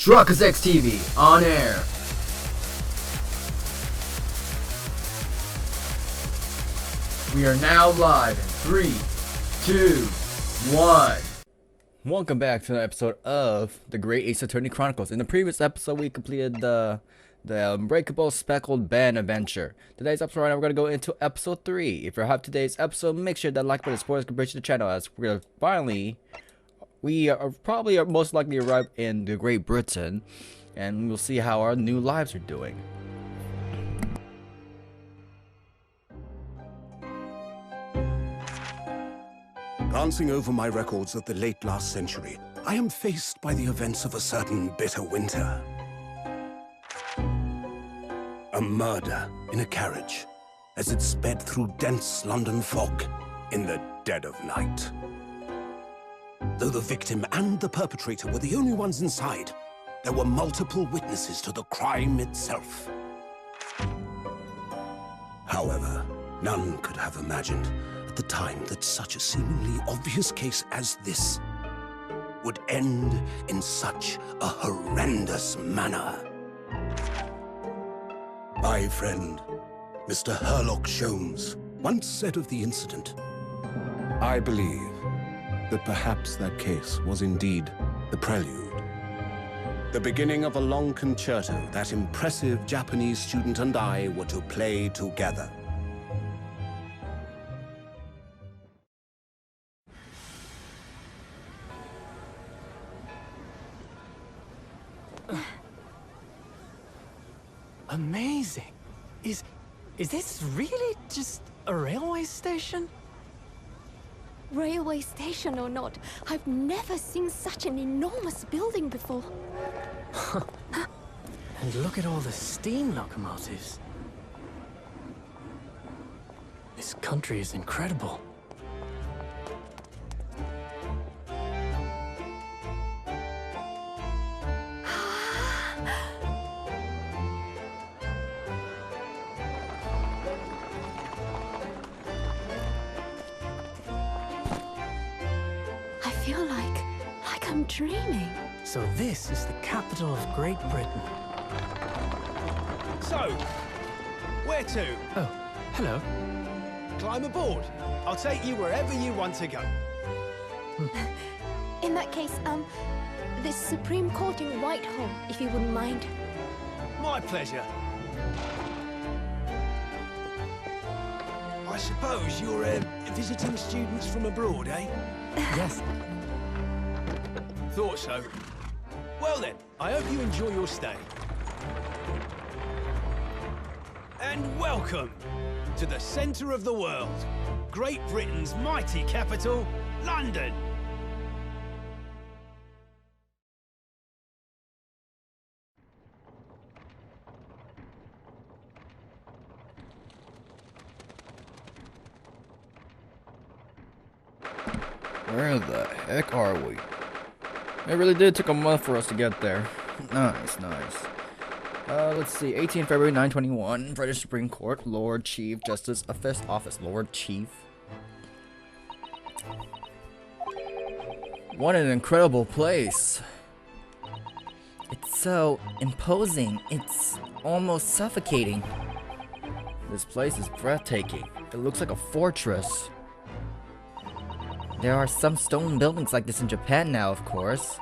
Chronicles TV on air. We are now live in 3, 2, 1. Welcome back to an episode of the Great Ace Attorney Chronicles. In the previous episode, we completed the Unbreakable Speckled Band adventure. Today's episode, right now, we're going to go into episode 3. If you're hyped today's episode, make sure that like button supporters can bridge the channel, as we're we are probably most likely arrive in the Great Britain, and we'll see how our new lives are doing. Glancing over my records of the late last century, I am faced by the events of a certain bitter winter. A murder in a carriage as it sped through dense London fog in the dead of night. Though the victim and the perpetrator were the only ones inside, there were multiple witnesses to the crime itself. However, none could have imagined at the time that such a seemingly obvious case as this would end in such a horrendous manner. My friend, Mr. Herlock Sholmes, once said of the incident, "I believe that perhaps that case was indeed the prelude. The beginning of a long concerto that impressive Japanese student and I were to play together." Amazing. Is this really just a railway station? Railway station or not, I've never seen such an enormous building before. And look at all the steam locomotives. This country is incredible. I feel like I'm dreaming. So this is the capital of Great Britain. So, where to? Oh, hello. Climb aboard. I'll take you wherever you want to go. In that case, the Supreme Court in Whitehall, if you wouldn't mind. My pleasure. I suppose you're visiting students from abroad, eh? Yes. Thought so. Well then, I hope you enjoy your stay. And welcome to the centre of the world, Great Britain's mighty capital, London. Where the heck are we? It really did take a month for us to get there. Nice. Let's see. 18 February 921. British Supreme Court. Lord Chief Justice Office. Lord Chief. What an incredible place. It's so imposing. It's almost suffocating. This place is breathtaking. It looks like a fortress. There are some stone buildings like this in Japan now, of course,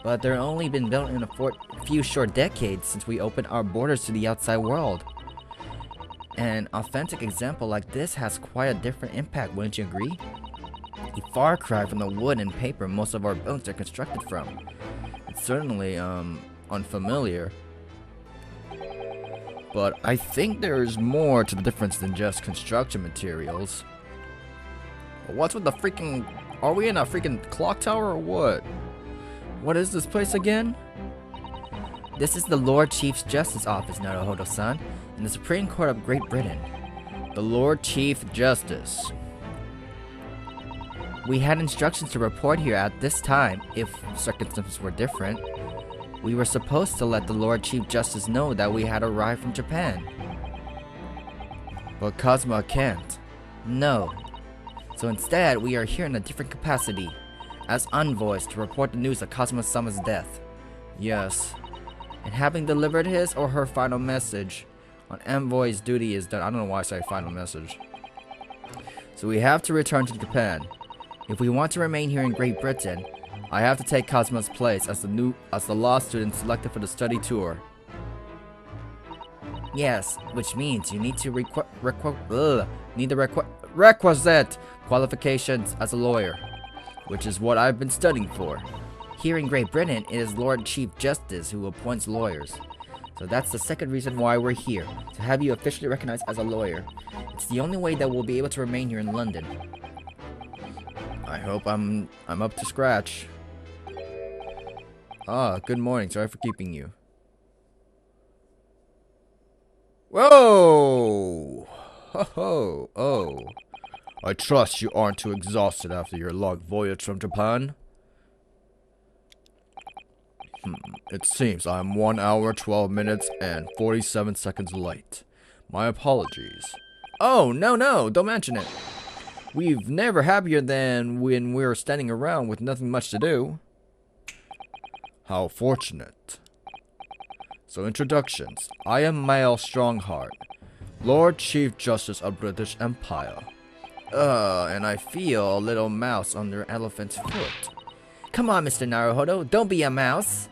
but they're only been built in a few short decades since we opened our borders to the outside world. An authentic example like this has quite a different impact, wouldn't you agree? A far cry from the wood and paper most of our buildings are constructed from. It's certainly, unfamiliar. But I think there's more to the difference than just construction materials. What's with the freaking... Are we in a freaking clock tower or what? What is this place again? This is the Lord Chief Justice Office, Naruhodo-san, in the Supreme Court of Great Britain. The Lord Chief Justice. We had instructions to report here at this time if circumstances were different. We were supposed to let the Lord Chief Justice know that we had arrived from Japan. But Cosma can't. No. So instead, we are here in a different capacity, as envoys to report the news of Cosmo-sama's death. Yes. And having delivered his or her final message, an envoy's duty is done. I don't know why I say final message. So we have to return to Japan. If we want to remain here in Great Britain, I have to take Cosmo's place as the law student selected for the study tour. Yes, which means you need to requisite qualifications as a lawyer, which is what I've been studying for. Here in Great Britain, it is Lord Chief Justice who appoints lawyers. So that's the second reason why we're here, to have you officially recognized as a lawyer. It's the only way that we'll be able to remain here in London. I hope I'm up to scratch. Ah, good morning. Sorry for keeping you. Whoa! Ho ho! Oh. I trust you aren't too exhausted after your long voyage from Japan. It seems I'm 1 hour, 12 minutes, and 47 seconds late. My apologies. Oh, no, don't mention it. We've never happier than when we're standing around with nothing much to do. How fortunate. So introductions. I am Mael Strongheart, Lord Chief Justice of British Empire. And I feel a little mouse under elephant's foot. Come on, Mr. Naruhodo, don't be a mouse.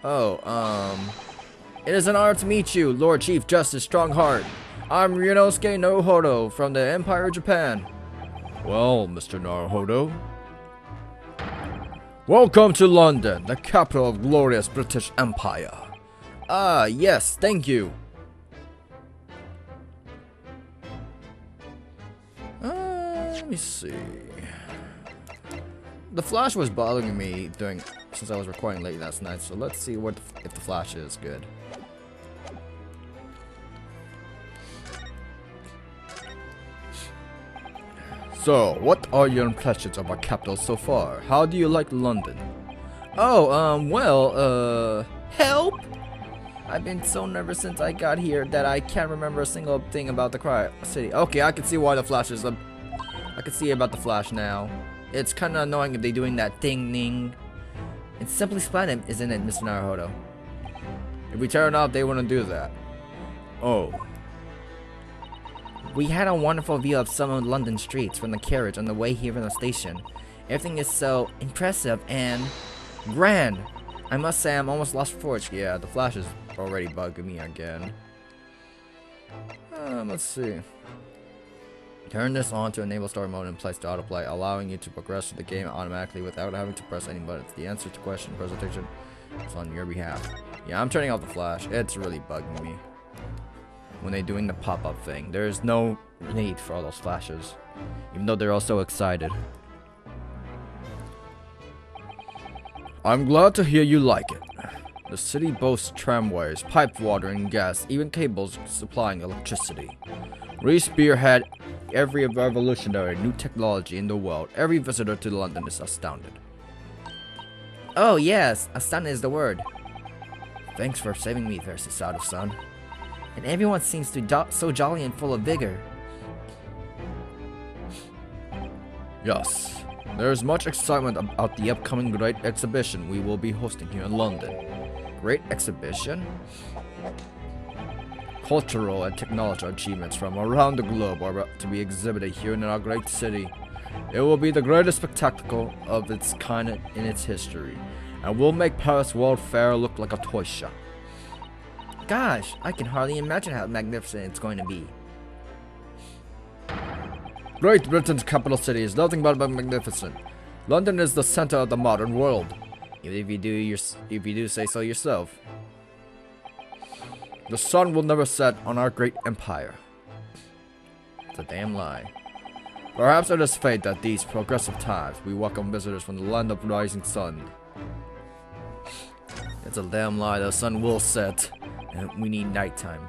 It is an honor to meet you, Lord Chief Justice Strongheart. I'm Ryunosuke Naruhodo from the Empire of Japan. Well, Mr. Naruhodo. Welcome to London, the capital of glorious British Empire. Ah, yes, thank you. Let me see. The flash was bothering me since I was recording late last night, so let's see if the flash is good. So, what are your impressions of our capital so far? How do you like London? Help! I've been so nervous since I got here that I can't remember a single thing about the city. Okay, I can see why the flash is up. I can see about the flash now. It's kind of annoying if they're doing that ding-ning. It's simply splendid, isn't it, Mr. Naruhodo? If we turn it off, they wouldn't do that. Oh. We had a wonderful view of some of London streets from the carriage on the way here from the station. Everything is so impressive and grand. I must say I'm almost lost for words. Yeah, the flash is already bugging me again. Let's see. Turn this on to enable story mode and place the autoplay, allowing you to progress through the game automatically without having to press any buttons. The answer to question presentation is on your behalf. Yeah, I'm turning off the flash. It's really bugging me when they're doing the pop-up thing. There's no need for all those flashes, even though they're all so excited. I'm glad to hear you like it. The city boasts tramways, piped water and gas, even cables supplying electricity. We spearhead every revolutionary new technology in the world. Every visitor to London is astounded. Oh yes, astounded is the word. Thanks for saving me there, Sasado-san. And everyone seems to so jolly and full of vigor. Yes. There is much excitement about the upcoming Great Exhibition we will be hosting here in London. Great Exhibition? Cultural and technological achievements from around the globe are to be exhibited here in our great city. It will be the greatest spectacle of its kind in its history, and will make Paris World Fair look like a toy shop. Gosh, I can hardly imagine how magnificent it's going to be. Great Britain's capital city is nothing but magnificent. London is the center of the modern world, even if you do say so yourself. The sun will never set on our great empire. It's a damn lie. Perhaps it is fate that these progressive times we welcome visitors from the land of rising sun. It's a damn lie. The sun will set, and we need nighttime.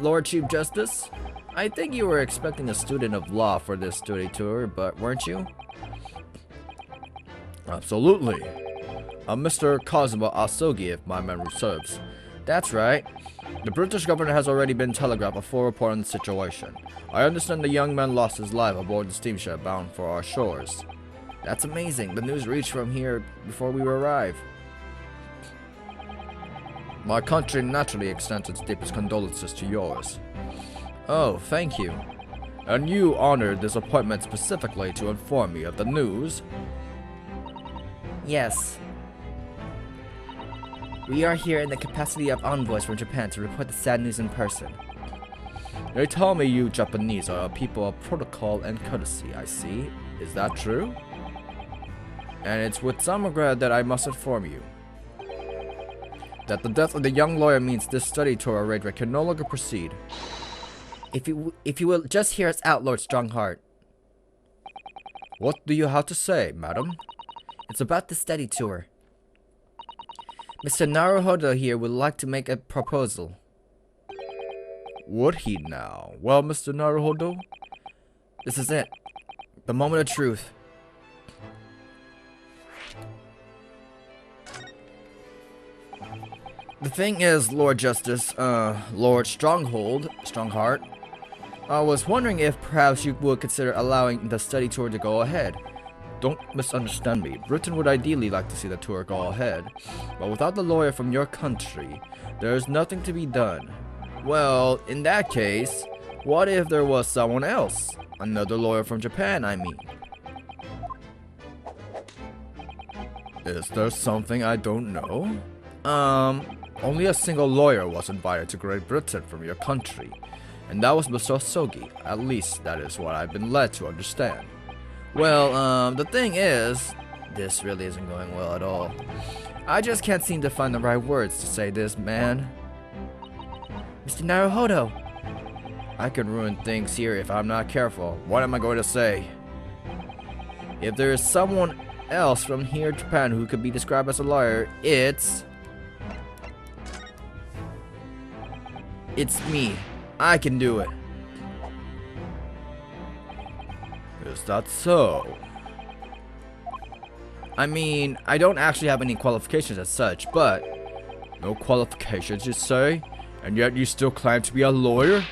Lord Chief Justice, I think you were expecting a student of law for this study tour, but weren't you? Absolutely. Mr. Kazuma Asogi, if my memory serves. That's right. The British government has already been telegraphed a full report on the situation. I understand the young man lost his life aboard the steamship bound for our shores. That's amazing. The news reached from here before we arrived. My country naturally extends its deepest condolences to yours. Oh, thank you. And you honored this appointment specifically to inform me of the news? Yes. We are here in the capacity of envoys from Japan to report the sad news in person. They tell me you Japanese are a people of protocol and courtesy, I see. Is that true? And it's with some regret that I must inform you that the death of the young lawyer means this study tour arrangement can no longer proceed. If you will just hear us out, Lord Strongheart. What do you have to say, madam? It's about the study tour. Mr. Naruhodo here would like to make a proposal. Would he now? Well, Mr. Naruhodo, this is it. The moment of truth. The thing is, Lord Justice, Lord Strongheart, I was wondering if perhaps you would consider allowing the study tour to go ahead. Don't misunderstand me. Britain would ideally like to see the tour go ahead, but without the lawyer from your country, there is nothing to be done. Well, in that case, what if there was someone else? Another lawyer from Japan, I mean. Is there something I don't know? Only a single lawyer was invited to Great Britain from your country, and that was Mr. Osogi. At least that is what I've been led to understand. Well, the thing is, this really isn't going well at all. I just can't seem to find the right words to say this, man. Mr. Naruhodo! I could ruin things here if I'm not careful. What am I going to say? If there is someone else from here in Japan who could be described as a lawyer, it's me. I can do it. Is that so? I mean, I don't actually have any qualifications as such, but... No qualifications, you say? And yet you still claim to be a lawyer?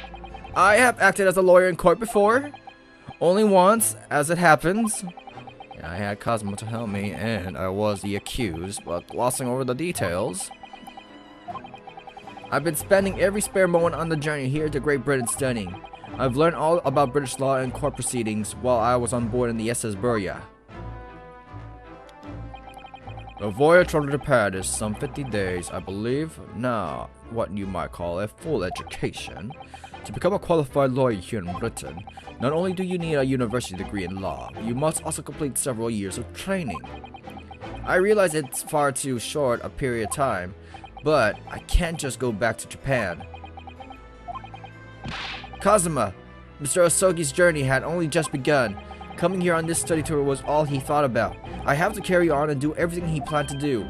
I have acted as a lawyer in court before. Only once, as it happens. I had Cosmo to help me, and I was the accused, but glossing over the details. I've been spending every spare moment on the journey here to Great Britain studying. I've learned all about British law and court proceedings while I was on board in the SS Burya. The voyage from Japan is some 50 days, I believe. Now, what you might call a full education. To become a qualified lawyer here in Britain, not only do you need a university degree in law, you must also complete several years of training. I realize it's far too short a period of time, but I can't just go back to Japan. Kazuma, Mr. Osogi's journey had only just begun. Coming here on this study tour was all he thought about. I have to carry on and do everything he planned to do.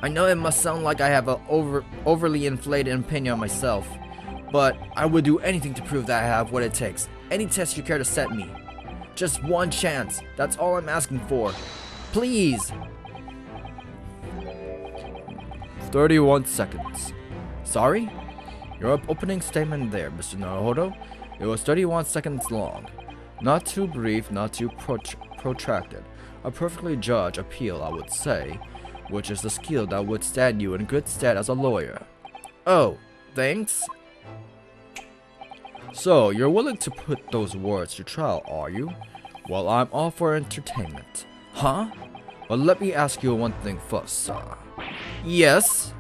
I know it must sound like I have an overly inflated opinion on myself, but I would do anything to prove that I have what it takes. Any test you care to set me. Just one chance. That's all I'm asking for. Please. 31 seconds. Sorry? Your opening statement there, Mr. Naruhodo. It was 31 seconds long. Not too brief, not too protracted. A perfectly judged appeal, I would say, which is the skill that would stand you in good stead as a lawyer. Oh, thanks? So, you're willing to put those words to trial, are you? Well, I'm all for entertainment. Huh? Well, let me ask you one thing first, sir. Yes?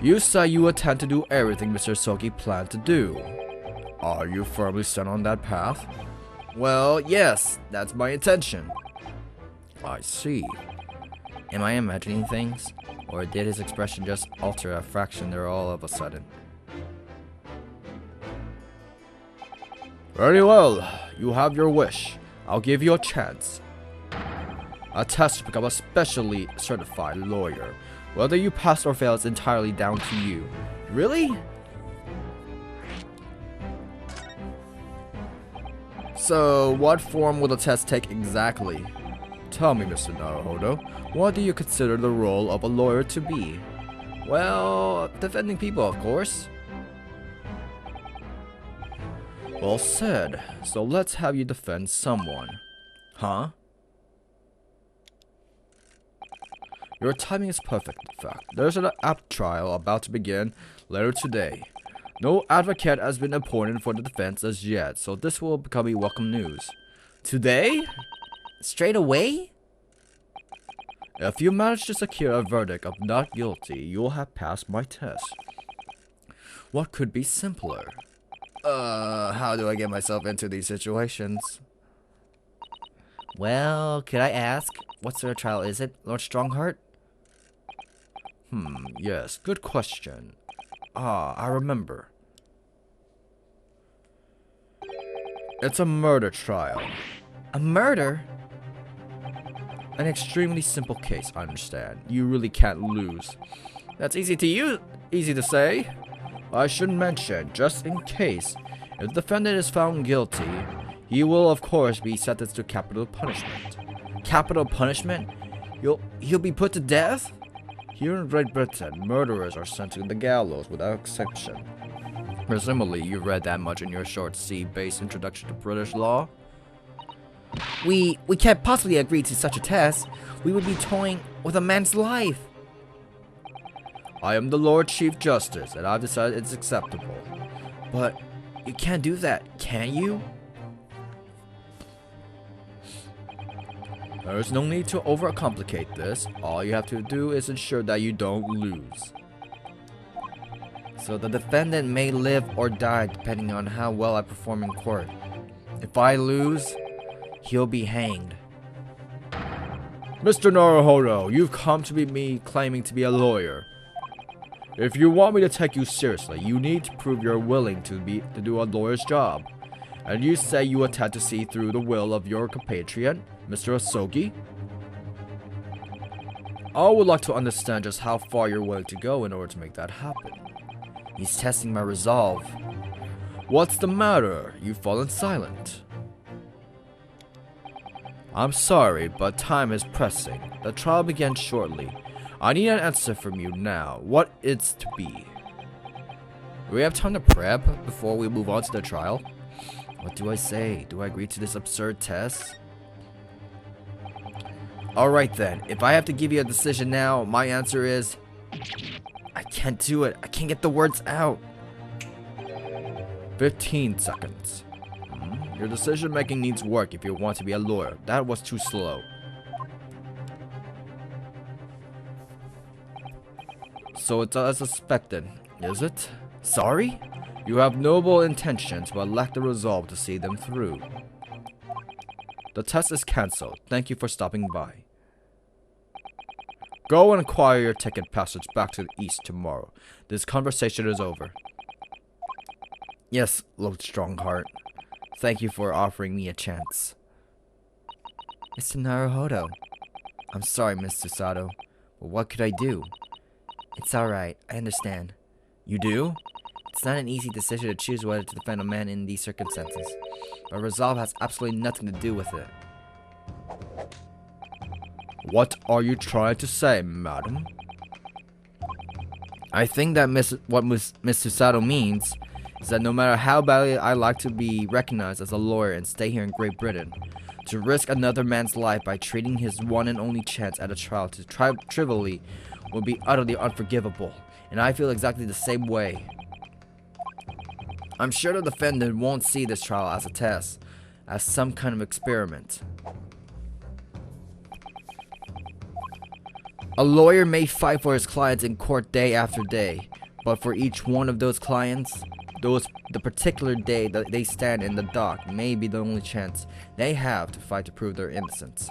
You say you intend to do everything Mr. Sogi planned to do. Are you firmly set on that path? Well, yes, that's my intention. I see. Am I imagining things? Or did his expression just alter a fraction there all of a sudden? Very well, you have your wish. I'll give you a chance. A test to become a specially certified lawyer. Whether you pass or fail is entirely down to you. Really? So, what form will the test take exactly? Tell me, Mr. Naruhodo, what do you consider the role of a lawyer to be? Well, defending people, of course. Well said. So let's have you defend someone. Huh? Your timing is perfect, in fact. There's an app trial about to begin later today. No advocate has been appointed for the defense as yet, so this will become a welcome news. Today? Straight away? If you manage to secure a verdict of not guilty, you'll have passed my test. What could be simpler? How do I get myself into these situations? Well, could I ask, what sort of trial is it, Lord Strongheart? Yes, good question. I remember. It's a murder trial. A murder? An extremely simple case, I understand. You really can't lose. That's easy to say. I should mention, just in case, if the defendant is found guilty, he will of course be sentenced to capital punishment. Capital punishment? He'll be put to death? Here in Great Britain, murderers are sent to the gallows without exception. Presumably, you read that much in your short C-based introduction to British law? We can't possibly agree to such a test. We would be toying with a man's life. I am the Lord Chief Justice, and I've decided it's acceptable. But you can't do that, can you? There's no need to overcomplicate this. All you have to do is ensure that you don't lose. So the defendant may live or die depending on how well I perform in court. If I lose, he'll be hanged. Mr. Naruhodo, you've come to me claiming to be a lawyer. If you want me to take you seriously, you need to prove you're willing to do a lawyer's job. And you say you attempt to see through the will of your compatriot, Mr. Asogi? I would like to understand just how far you're willing to go in order to make that happen. He's testing my resolve. What's the matter? You've fallen silent. I'm sorry, but time is pressing. The trial begins shortly. I need an answer from you now. What it's to be? Do we have time to prep before we move on to the trial? What do I say? Do I agree to this absurd test? Alright then, if I have to give you a decision now, my answer is... I can't do it. I can't get the words out. 15 seconds. Your decision making needs work if you want to be a lawyer. That was too slow. So it's as suspected, is it? Sorry? You have noble intentions but lack the resolve to see them through. The test is cancelled. Thank you for stopping by. Go and acquire your ticket passage back to the east tomorrow. This conversation is over. Yes, Lord Strongheart. Thank you for offering me a chance. Mr. Naruhodo. I'm sorry, Mr. Sato, but what could I do? It's alright, I understand. You do? It's not an easy decision to choose whether to defend a man in these circumstances, but resolve has absolutely nothing to do with it. What are you trying to say, madam? I think that what Mr. Sato means is that no matter how badly I like to be recognized as a lawyer and stay here in Great Britain, to risk another man's life by treating his one and only chance at a trial to trivially would be utterly unforgivable, and I feel exactly the same way. I'm sure the defendant won't see this trial as a test, as some kind of experiment. A lawyer may fight for his clients in court day after day, but for each one of those clients, the particular day that they stand in the dock may be the only chance they have to fight to prove their innocence.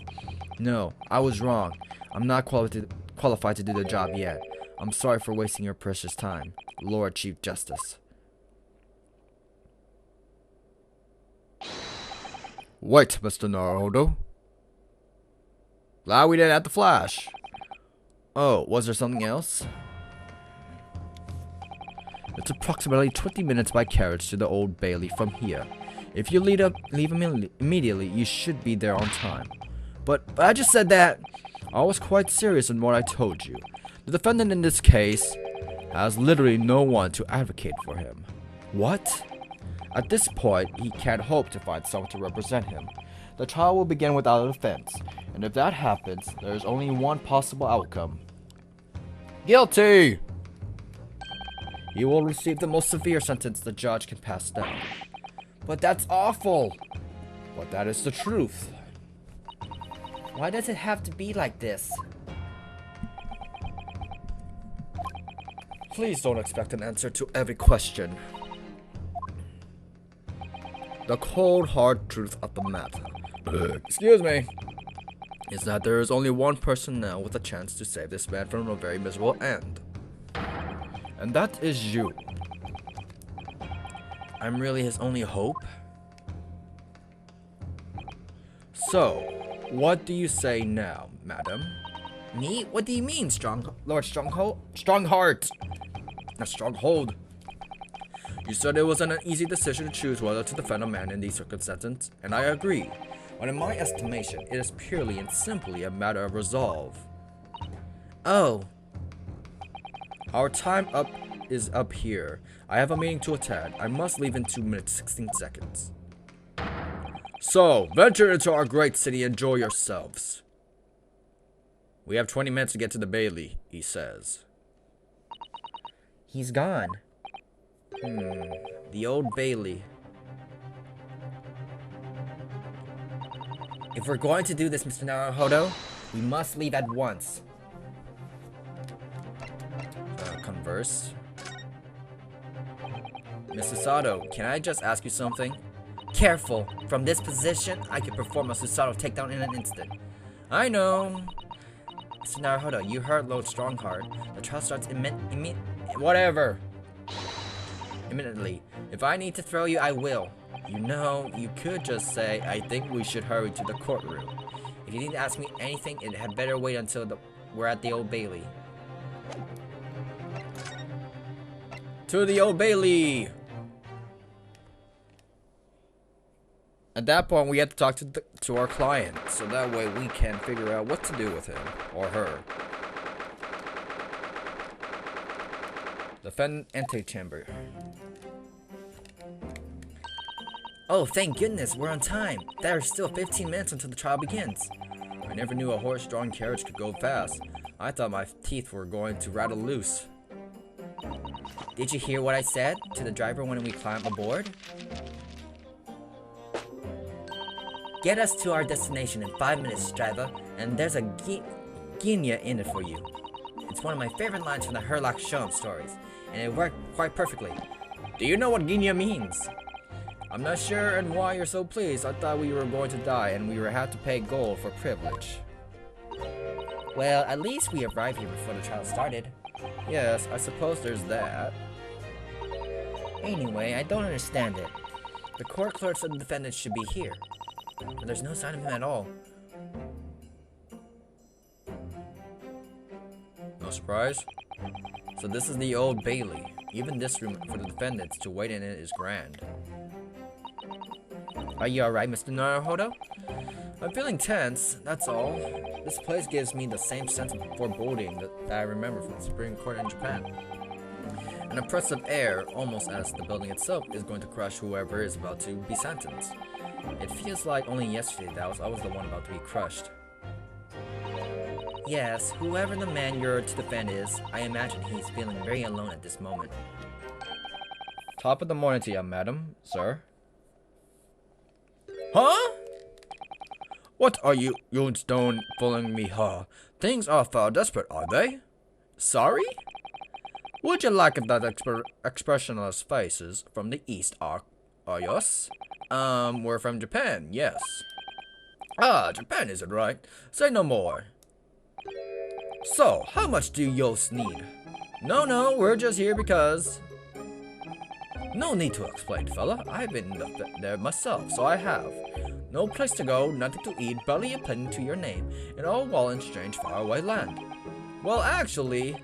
No, I was wrong. I'm not qualified to do the job yet. I'm sorry for wasting your precious time, Lord Chief Justice. Wait, Mr. Naruhodo. Glad we didn't have to flash. Oh, was there something else? It's approximately 20 minutes by carriage to the Old Bailey from here. If you leave immediately, you should be there on time. But I just said that. I was quite serious in what I told you. The defendant in this case has literally no one to advocate for him. What? At this point, he can't hope to find someone to represent him. the trial will begin without a defense. And if that happens, there is only one possible outcome. Guilty! He will receive the most severe sentence the judge can pass down. But that's awful! But that is the truth. Why does it have to be like this? Please don't expect an answer to every question. The cold, hard truth of the matter, excuse me, is that there is only one person now with a chance to save this man from a very miserable end. And that is you. I'm really his only hope. So, what do you say now, madam? Me? What do you mean, Lord Strongheart? Not Stronghold. You said it was an easy decision to choose whether to defend a man in these circumstances, and I agree. But in my estimation, it is purely and simply a matter of resolve. Oh. Our time is up here. I have a meeting to attend. I must leave in 2 minutes 16 seconds. So, venture into our great city and enjoy yourselves. We have 20 minutes to get to the Bailey, he says. He's gone. The Old Bailey. If we're going to do this, Mr. Naruhodo, we must leave at once. Converse. Mr. Sato, can I just ask you something? Careful. From this position, I can perform a Susato takedown in an instant. I know. Mr. Naruhodo, you heard Lord Strongheart. The trial starts whatever. Imminently. If I need to throw you, I will. You know, you could just say, I think we should hurry to the courtroom. If you need to ask me anything, it had better wait until we're at the Old Bailey. To the Old Bailey! At that point, we have to talk to our client, so that way we can figure out what to do with him, or her. Defendant antechamber. Oh, thank goodness, we're on time. There are still 15 minutes until the trial begins. I never knew a horse-drawn carriage could go fast. I thought my teeth were going to rattle loose. Did you hear what I said to the driver when we climbed aboard? Get us to our destination in 5 minutes, driver, and there's a guinea in it for you. It's one of my favorite lines from the Herlock Sholmes stories, and it worked quite perfectly. Do you know what guinea means? I'm not sure and why you're so pleased. I thought we were going to die and we would have to pay gold for privilege. Well, at least we arrived here before the trial started. Yes, I suppose there's that. Anyway, I don't understand it. The court clerk said the defendant should be here, but there's no sign of him at all. No surprise? So this is the Old Bailey. Even this room for the defendants to wait in it is grand. Are you alright, Mr. Naruhodo? I'm feeling tense, that's all. This place gives me the same sense of foreboding that I remember from the Supreme Court in Japan. An oppressive air, almost as the building itself is going to crush whoever is about to be sentenced. It feels like only yesterday that I was the one about to be crushed. Yes, whoever the man you're to defend is, I imagine he's feeling very alone at this moment. Top of the morning to you, madam, sir. Huh? What are you don't fooling me, huh? Things are far desperate, are they? Sorry? Would you like that expressionless faces from the east are yours? We're from Japan, yes. Ah, Japan is it right? Say no more. So, how much do yos need? No, we're just here because... No need to explain, fella. I've been there myself, so I have. No place to go, nothing to eat, barely a penny to your name, and all while in strange faraway land. Well, actually,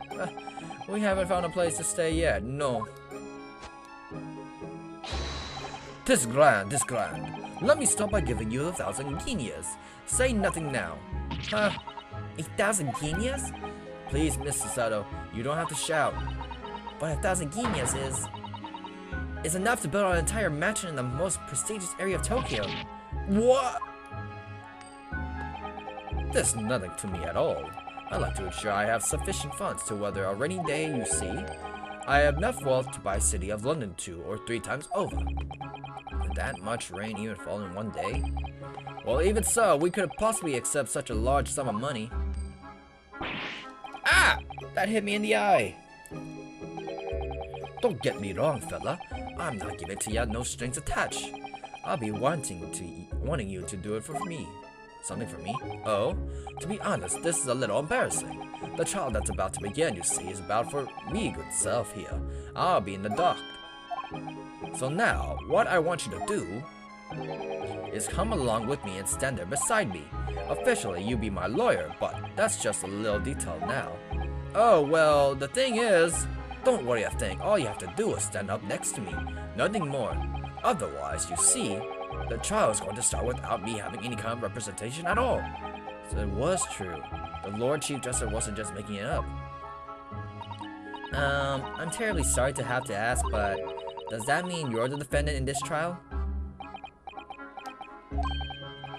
we haven't found a place to stay yet, no. This grand. Let me start by giving you 1,000 guineas. Say nothing now. 1,000 guineas? Please, Mr. Sato, you don't have to shout. But 1,000 guineas is enough to build an entire mansion in the most prestigious area of Tokyo. What? This is nothing to me at all. I like to ensure I have sufficient funds to weather a rainy day, you see. I have enough wealth to buy City of London 2 or 3 times over. Could that much rain even fall in one day? Well, even so, we could possibly accept such a large sum of money. Ah! That hit me in the eye. Don't get me wrong, fella. I'm not giving it to you, no strings attached. I'll be wanting you to do it for me. Something for me? Oh? To be honest, this is a little embarrassing. The trial that's about to begin, you see, is about for me good self here. I'll be in the dock. So now, what I want you to do is come along with me and stand there beside me. Officially, you be my lawyer, but that's just a little detail now. Oh, well, the thing is, don't worry a thing. All you have to do is stand up next to me. Nothing more. Otherwise, you see, the trial is going to start without me having any kind of representation at all. So it was true. The Lord Chief Justice wasn't just making it up. I'm terribly sorry to have to ask, but does that mean you're the defendant in this trial?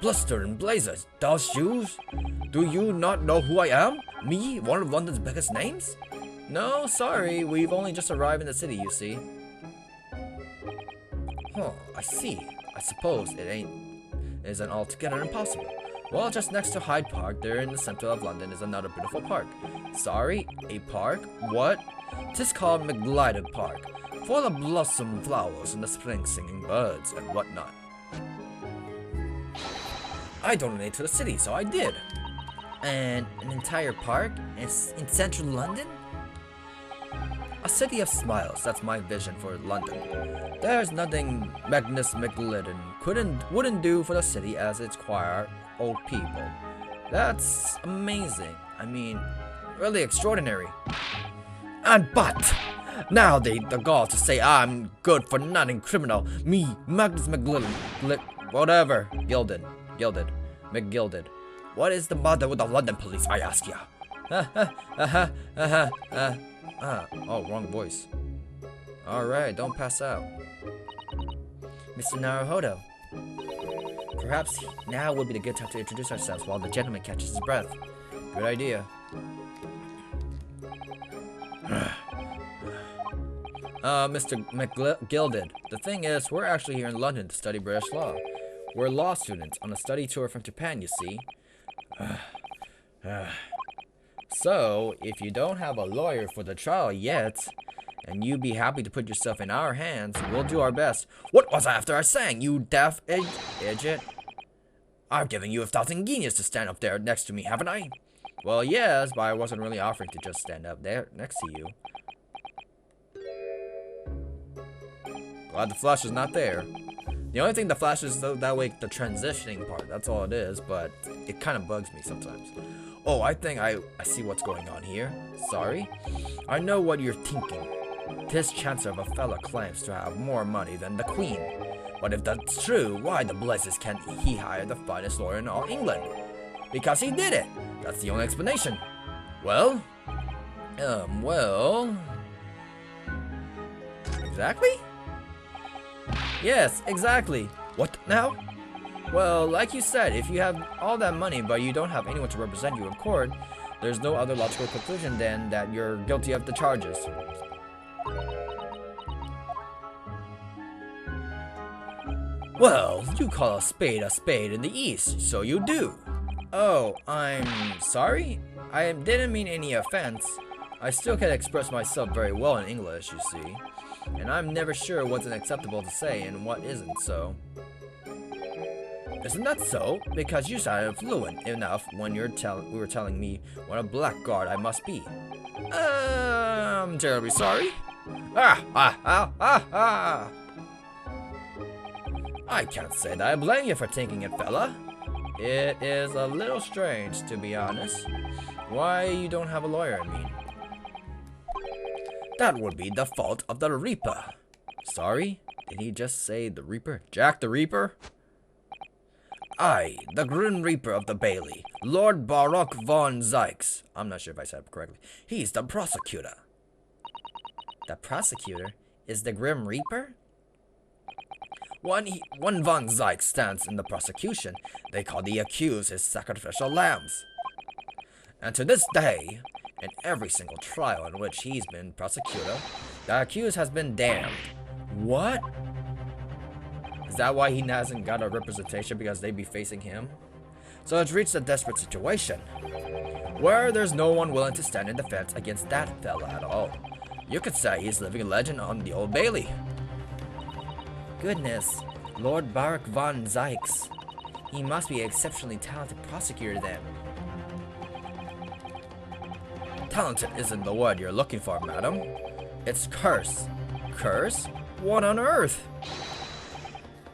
Bluster and blazers, those shoes? Do you not know who I am? Me, one of London's biggest names? No, sorry, we've only just arrived in the city, you see. Huh, I see. I suppose it isn't altogether impossible. Well, just next to Hyde Park, there in the center of London, is another beautiful park. Sorry, a park? What? 'Tis called Maglided Park, full of blossom flowers and the spring singing birds and whatnot. I donated to the city, so I did. And an entire park in central London? A city of smiles, that's my vision for London. There's nothing Magnus McLidden wouldn't do for the city as its quiet old people. That's amazing. I mean, really extraordinary. But now the gall to say I'm good for nothing criminal. Me, Magnus McLidden, whatever. Gilded. McGilded. What is the matter with the London police, I ask ya? Oh, wrong voice. Alright, don't pass out. Mr. Naruhodo. Perhaps now would be the good time to introduce ourselves while the gentleman catches his breath. Good idea. Mr. McGilded. The thing is, we're actually here in London to study British law. We're law students on a study tour from Japan, you see. So, if you don't have a lawyer for the trial yet, and you'd be happy to put yourself in our hands, we'll do our best. What was after I sang, you deaf idiot? I've given you 1,000 guineas to stand up there next to me, haven't I? Well, yes, but I wasn't really offering to just stand up there next to you. Glad the flash is not there. The only thing the flash is that way, the transitioning part, that's all it is, but it kind of bugs me sometimes. Oh, I think I see what's going on here. Sorry. I know what you're thinking. This Chancellor of a fella claims to have more money than the Queen. But if that's true, why the blazes can't he hire the finest lawyer in all England? Because he did it. That's the only explanation. Well? Exactly? Yes, exactly. What now? Well, like you said, if you have all that money but you don't have anyone to represent you in court, there's no other logical conclusion than that you're guilty of the charges. Well, you call a spade in the East, so you do. Oh, I'm sorry? I didn't mean any offense. I still can express myself very well in English, you see. And I'm never sure what's acceptable to say and what isn't, so. Isn't that so? Because you sounded fluent enough when we were telling me what a blackguard I must be. I'm terribly sorry. I can't say that I blame you for thinking it, fella. It is a little strange, to be honest. Why you don't have a lawyer, I mean. That would be the fault of the Reaper. Sorry? Did he just say the Reaper? Jack the Reaper? I, the Grim Reaper of the Bailey, Lord Baroque von Zykes. I'm not sure if I said it correctly. He's the prosecutor. The prosecutor is the Grim Reaper? One Von Zyke stands in the prosecution. They call the accused his sacrificial lambs. And to this day, in every single trial in which he's been prosecutor, the accused has been damned. What? Is that why he hasn't got a representation, because they be facing him? So it's reached a desperate situation, where there's no one willing to stand in defense against that fella at all. You could say he's living a legend on the Old Bailey. Goodness, Lord Barak von Zykes. He must be an exceptionally talented prosecutor then. Talented isn't the word you're looking for, madam. It's curse. Curse? What on earth?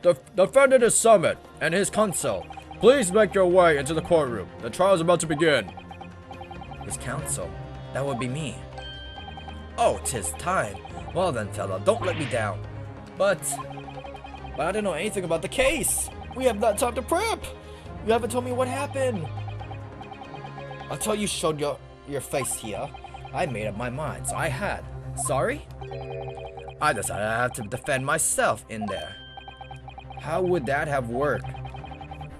The defendant is summoned, and his counsel. Please make your way into the courtroom. The trial is about to begin. His counsel? That would be me. Oh, 'tis time. Well then, fella, don't let me down. But I don't know anything about the case. We have not time to prep. You haven't told me what happened. Until you showed your face here, I made up my mind, so I had. Sorry? I decided I had to defend myself in there. How would that have worked?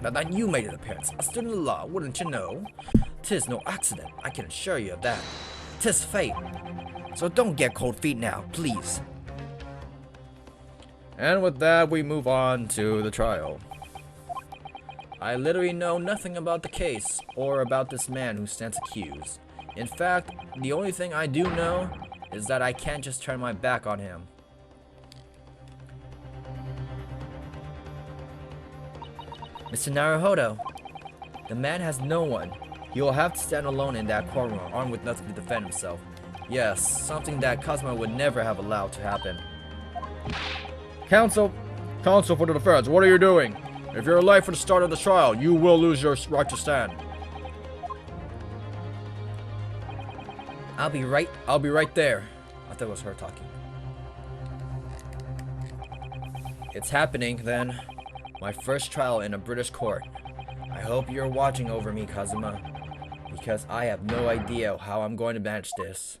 Now that you made an appearance, a student of law, wouldn't you know? 'Tis no accident, I can assure you of that. 'Tis fate. So don't get cold feet now, please. And with that, we move on to the trial. I literally know nothing about the case, or about this man who stands accused. In fact, the only thing I do know is that I can't just turn my back on him. Mr. Naruhodo, the man has no one. He will have to stand alone in that courtroom, armed with nothing to defend himself. Yes, something that Cosmo would never have allowed to happen. Counsel for the defense, what are you doing? If you're late for the start of the trial, you will lose your right to stand. I'll be right there. I thought it was her talking. It's happening then. My first trial in a British court. I hope you're watching over me, Kazuma, because I have no idea how I'm going to manage this.